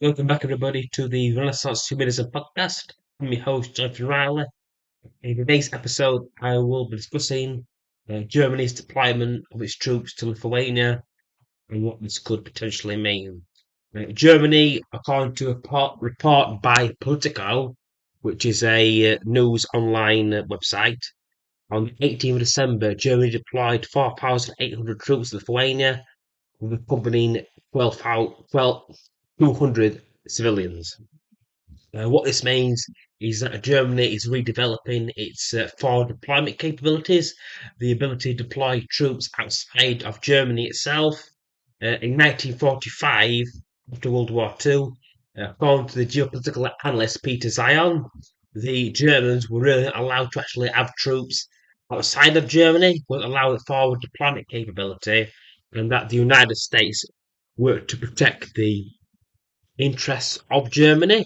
Welcome back, everybody, to the Renaissance Humanism podcast. I'm your host, Jonathan Riley. In today's episode, I will be discussing Germany's deployment of its troops to Lithuania and what this could potentially mean. Germany, according to a report by Politico, which is a news online website, on the 18th of December, Germany deployed 4,800 troops to Lithuania, with accompanying 200 civilians. What this means is that Germany is redeveloping its forward deployment capabilities, the ability to deploy troops outside of Germany itself. In 1945, after World War II, according to the geopolitical analyst Peter Zion, the Germans were really allowed to actually have troops outside of Germany, would allow the forward deployment capability, and that the United States worked to protect the interests of Germany, as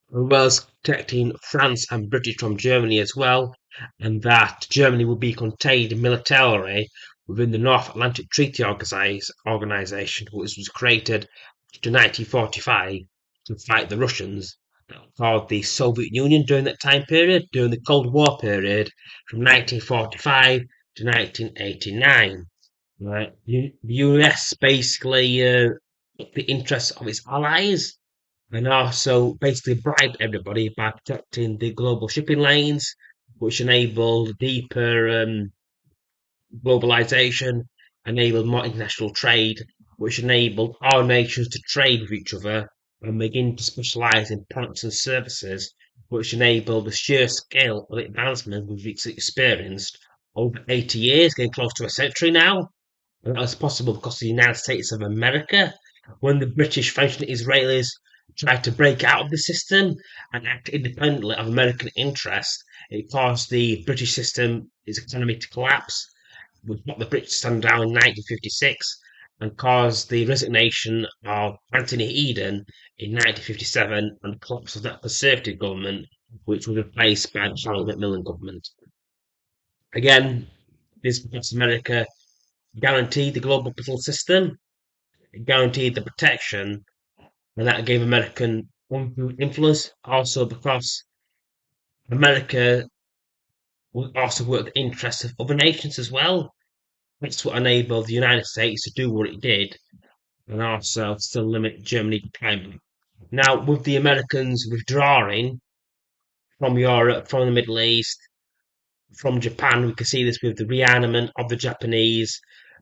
well as protecting France and British from Germany as well, and that Germany would be contained militarily within the North Atlantic Treaty Organization, which was created in 1945 to fight the Russians, called the Soviet Union during that time period, during the Cold War period from 1945 to 1989. Right. The US basically the interests of its allies and also basically bribed everybody by protecting the global shipping lanes, which enabled deeper globalization, enabled more international trade, which enabled our nations to trade with each other and begin to specialize in products and services, which enabled the sheer scale of advancement we've experienced over 80 years, getting close to a century now. And that was possible because of the United States of America. When the British, French, and Israelis tried to break out of the system and act independently of American interest, it caused the British system, its economy to collapse, which got the British stand down in 1956 and caused the resignation of Anthony Eden in 1957 and the collapse of that Conservative government, which was replaced by the Charles Macmillan government. Again, this because America guaranteed the global political system, it guaranteed the protection, and that gave American influence. Also, because America would also work the interests of other nations as well. That's what enabled the United States to do what it did, and also still limit Germany deployment. Now, with the Americans withdrawing from Europe, from the Middle East, from Japan, we can see this with the rearmament of the Japanese,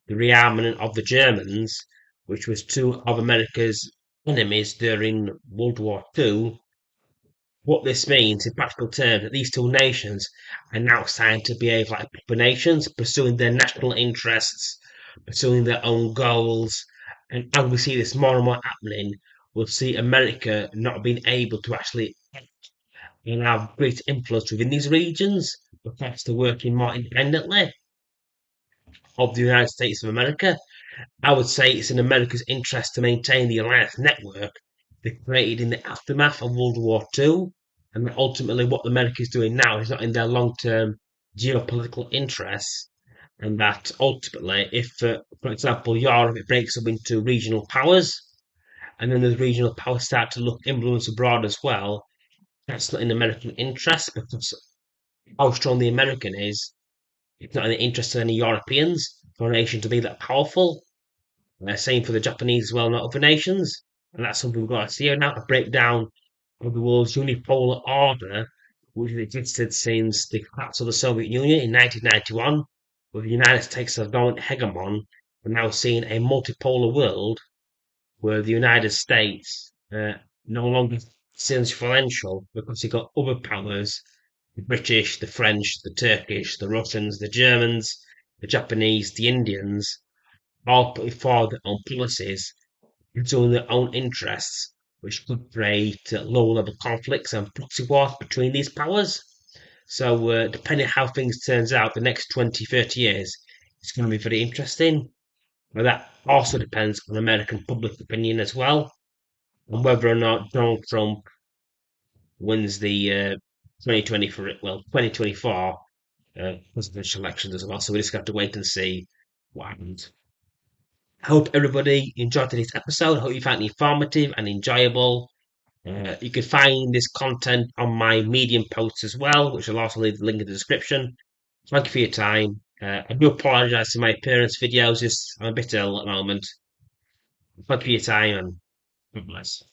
the rearmament of the Germans, which was two of America's enemies during World War II. What this means in practical terms that these two nations are now starting to behave like proper nations, pursuing their national interests, pursuing their own goals. And as we see this more and more happening, we'll see America not being able to actually have great influence within these regions because they're working more independently of the United States of America. I would say it's in America's interest to maintain the alliance network they created in the aftermath of World War II, and that ultimately what America is doing now is not in their long-term geopolitical interests, and that ultimately, if, for example, Europe it breaks up into regional powers, and then the regional powers start to look influence abroad as well, that's not in American interest because how strong the American is, it's not in the interest of any Europeans for a nation to be that powerful. Same for the Japanese as well, not other nations. And that's something we've got to see now, a breakdown of the world's unipolar order, which has existed since the collapse of the Soviet Union in 1991, with the United States as a dominant hegemon. We're now seeing a multipolar world where the United States no longer seems influential because you've got other powers, the British, the French, the Turkish, the Russians, the Germans, the Japanese, the Indians, all putting forward their own policies, pursuing their own interests, which could create low-level conflicts and proxy wars between these powers. So, depending on how things turns out, the next 20, 30 years, it's going to be very interesting. But that also depends on American public opinion as well, and whether or not Donald Trump wins the 2024 presidential elections as well. So we just have to wait and see what happens. I hope everybody enjoyed today's episode. I hope you found it informative and enjoyable. You can find this content on my Medium posts as well, which I'll also leave the link in the description. Thank you for your time. I do apologise for my appearance videos, just I'm a bit ill at the moment. Thank you for your time and God bless.